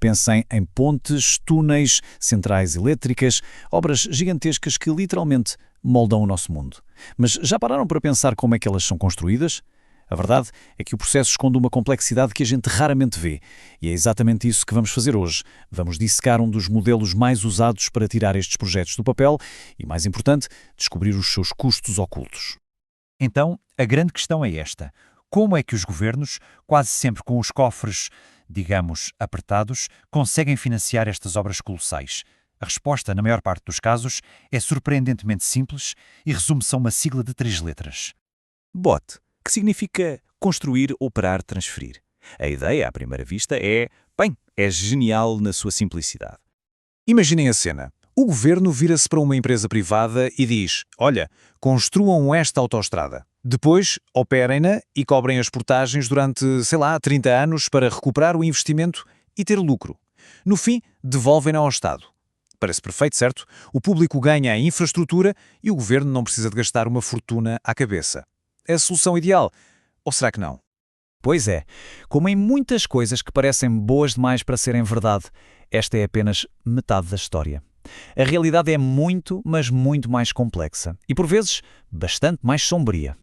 Pensem em pontes, túneis, centrais elétricas, obras gigantescas que literalmente moldam o nosso mundo. Mas já pararam para pensar como é que elas são construídas? A verdade é que o processo esconde uma complexidade que a gente raramente vê. E é exatamente isso que vamos fazer hoje. Vamos dissecar um dos modelos mais usados para tirar estes projetos do papel e, mais importante, descobrir os seus custos ocultos. Então, a grande questão é esta. Como é que os governos, quase sempre com os cofres, digamos, apertados, conseguem financiar estas obras colossais? A resposta, na maior parte dos casos, é surpreendentemente simples e resume-se a uma sigla de 3 letras. BOT, que significa construir, operar, transferir. A ideia, à primeira vista, é genial na sua simplicidade. Imaginem a cena. O governo vira-se para uma empresa privada e diz: olha, construam esta autoestrada. Depois, operem-na e cobrem as portagens durante, 30 anos para recuperar o investimento e ter lucro. No fim, devolvem-na ao Estado. Parece perfeito, certo? O público ganha a infraestrutura e o governo não precisa de gastar uma fortuna à cabeça. É a solução ideal? Ou será que não? Pois é, como em muitas coisas que parecem boas demais para serem verdade, esta é apenas metade da história. A realidade é muito, mas muito mais complexa e, por vezes, bastante mais sombria.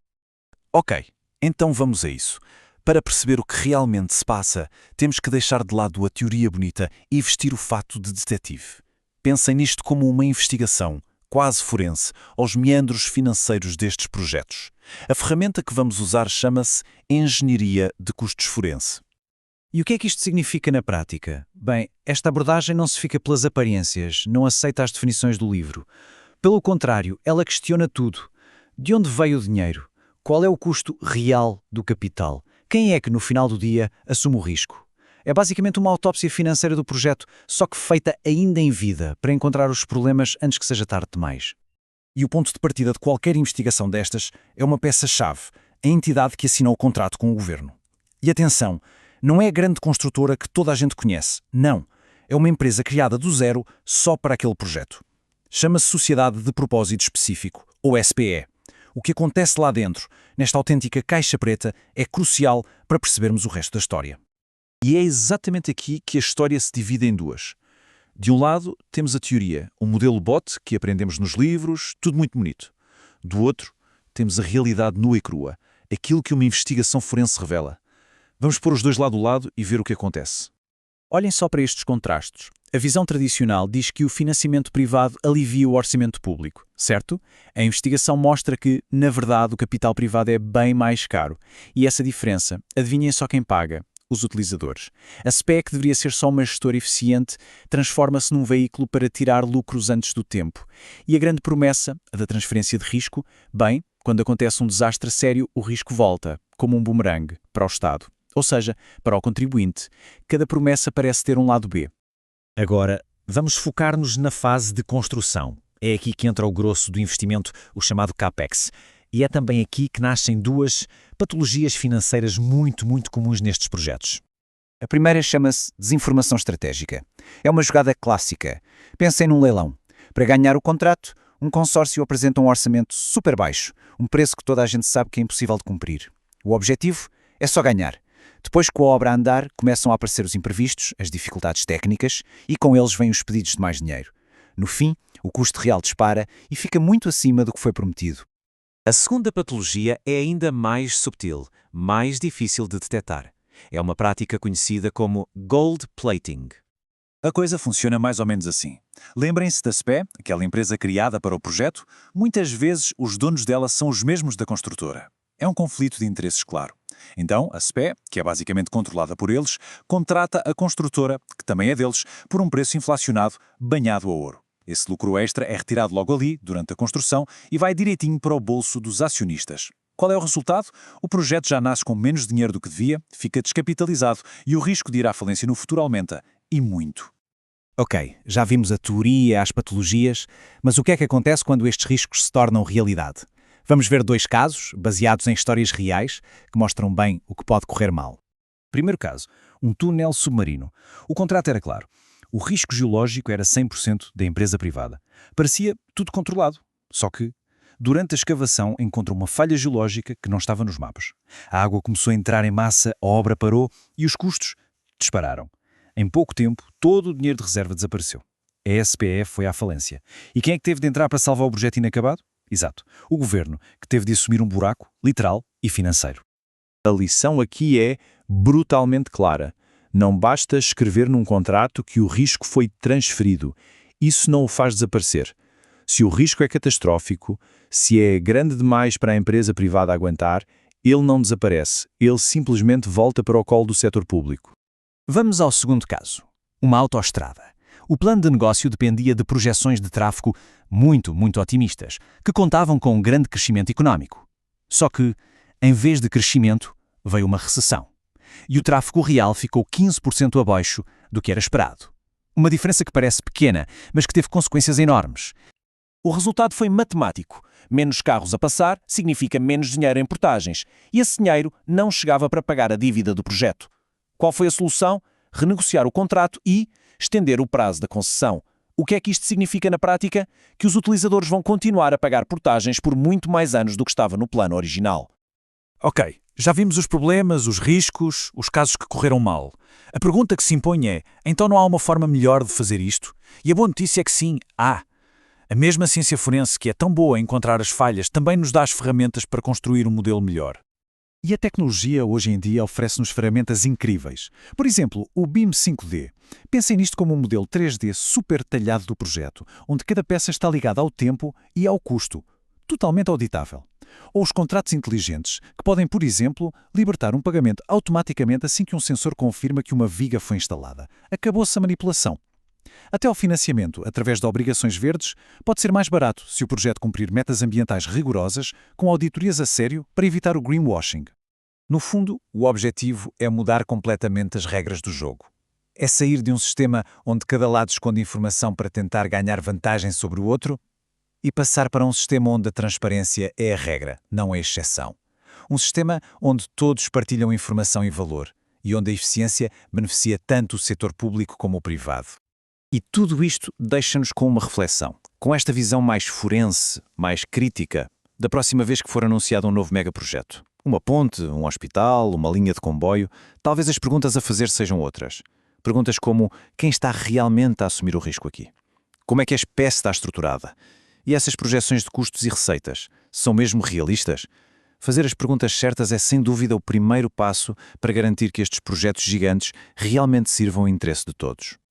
Ok, então vamos a isso. Para perceber o que realmente se passa, temos que deixar de lado a teoria bonita e vestir o fato de detetive. Pensem nisto como uma investigação, quase forense, aos meandros financeiros destes projetos. A ferramenta que vamos usar chama-se Engenharia de Custos Forense. E o que é que isto significa na prática? Bem, esta abordagem não se fica pelas aparências, não aceita as definições do livro. Pelo contrário, ela questiona tudo. De onde veio o dinheiro? Qual é o custo real do capital? Quem é que, no final do dia, assume o risco? É basicamente uma autópsia financeira do projeto, só que feita ainda em vida, para encontrar os problemas antes que seja tarde demais. E o ponto de partida de qualquer investigação destas é uma peça-chave, a entidade que assina o contrato com o governo. E atenção, não é a grande construtora que toda a gente conhece, não. É uma empresa criada do zero só para aquele projeto. Chama-se Sociedade de Propósito Específico, ou SPE. O que acontece lá dentro, nesta autêntica caixa preta, é crucial para percebermos o resto da história. E é exatamente aqui que a história se divide em duas. De um lado, temos a teoria, o modelo BOT que aprendemos nos livros, tudo muito bonito. Do outro, temos a realidade nua e crua, aquilo que uma investigação forense revela. Vamos pôr os dois lado a lado e ver o que acontece. Olhem só para estes contrastes. A visão tradicional diz que o financiamento privado alivia o orçamento público, certo? A investigação mostra que, na verdade, o capital privado é bem mais caro. E essa diferença, adivinhem só quem paga? Os utilizadores. A SPE, que deveria ser só uma gestora eficiente, transforma-se num veículo para tirar lucros antes do tempo. E a grande promessa, a da transferência de risco, bem, quando acontece um desastre sério, o risco volta, como um bumerangue, para o Estado. Ou seja, para o contribuinte. Cada promessa parece ter um lado B. Agora, vamos focar-nos na fase de construção. É aqui que entra o grosso do investimento, o chamado CAPEX. E é também aqui que nascem duas patologias financeiras muito comuns nestes projetos. A primeira chama-se desinformação estratégica. É uma jogada clássica. Pensem num leilão. Para ganhar o contrato, um consórcio apresenta um orçamento super baixo, um preço que toda a gente sabe que é impossível de cumprir. O objetivo é só ganhar. Depois, com a obra a andar, começam a aparecer os imprevistos, as dificuldades técnicas e com eles vêm os pedidos de mais dinheiro. No fim, o custo real dispara e fica muito acima do que foi prometido. A segunda patologia é ainda mais subtil, mais difícil de detectar. É uma prática conhecida como gold plating. A coisa funciona mais ou menos assim. Lembrem-se da SPE, aquela empresa criada para o projeto, muitas vezes os donos dela são os mesmos da construtora. É um conflito de interesses claro. Então, a SPE, que é basicamente controlada por eles, contrata a construtora, que também é deles, por um preço inflacionado, banhado a ouro. Esse lucro extra é retirado logo ali, durante a construção, e vai direitinho para o bolso dos acionistas. Qual é o resultado? O projeto já nasce com menos dinheiro do que devia, fica descapitalizado e o risco de ir à falência no futuro aumenta, e muito. Ok, já vimos a teoria, as patologias, mas o que é que acontece quando estes riscos se tornam realidade? Vamos ver 2 casos, baseados em histórias reais, que mostram bem o que pode correr mal. Primeiro caso, um túnel submarino. O contrato era claro. O risco geológico era 100% da empresa privada. Parecia tudo controlado. Só que, durante a escavação, encontrou uma falha geológica que não estava nos mapas. A água começou a entrar em massa, a obra parou e os custos dispararam. Em pouco tempo, todo o dinheiro de reserva desapareceu. A SPE foi à falência. E quem é que teve de entrar para salvar o projeto inacabado? Exato, o governo, que teve de assumir um buraco, literal e financeiro. A lição aqui é brutalmente clara. Não basta escrever num contrato que o risco foi transferido. Isso não o faz desaparecer. Se o risco é catastrófico, se é grande demais para a empresa privada aguentar, ele não desaparece, ele simplesmente volta para o colo do setor público. Vamos ao segundo caso. Uma autoestrada. O plano de negócio dependia de projeções de tráfego muito otimistas, que contavam com um grande crescimento económico. Só que, em vez de crescimento, veio uma recessão. E o tráfego real ficou 15% abaixo do que era esperado. Uma diferença que parece pequena, mas que teve consequências enormes. O resultado foi matemático. Menos carros a passar significa menos dinheiro em portagens, e esse dinheiro não chegava para pagar a dívida do projeto. Qual foi a solução? Renegociar o contrato e estender o prazo da concessão. O que é que isto significa na prática? Que os utilizadores vão continuar a pagar portagens por muito mais anos do que estava no plano original. Ok, já vimos os problemas, os riscos, os casos que correram mal. A pergunta que se impõe é, então não há uma forma melhor de fazer isto? E a boa notícia é que sim, há. A mesma ciência forense, que é tão boa a encontrar as falhas, também nos dá as ferramentas para construir um modelo melhor. E a tecnologia hoje em dia oferece-nos ferramentas incríveis. Por exemplo, o BIM 5D. Pensem nisto como um modelo 3D super detalhado do projeto, onde cada peça está ligada ao tempo e ao custo, totalmente auditável. Ou os contratos inteligentes, que podem, por exemplo, libertar um pagamento automaticamente assim que um sensor confirma que uma viga foi instalada. Acabou-se a manipulação. Até ao financiamento, através de obrigações verdes, pode ser mais barato se o projeto cumprir metas ambientais rigorosas, com auditorias a sério para evitar o greenwashing. No fundo, o objetivo é mudar completamente as regras do jogo. É sair de um sistema onde cada lado esconde informação para tentar ganhar vantagem sobre o outro e passar para um sistema onde a transparência é a regra, não a exceção. Um sistema onde todos partilham informação e valor e onde a eficiência beneficia tanto o setor público como o privado. E tudo isto deixa-nos com uma reflexão, com esta visão mais forense, mais crítica, da próxima vez que for anunciado um novo megaprojeto. Uma ponte, um hospital, uma linha de comboio, talvez as perguntas a fazer sejam outras. Perguntas como, quem está realmente a assumir o risco aqui? Como é que a espécie está estruturada? E essas projeções de custos e receitas, são mesmo realistas? Fazer as perguntas certas é sem dúvida o primeiro passo para garantir que estes projetos gigantes realmente sirvam ao interesse de todos.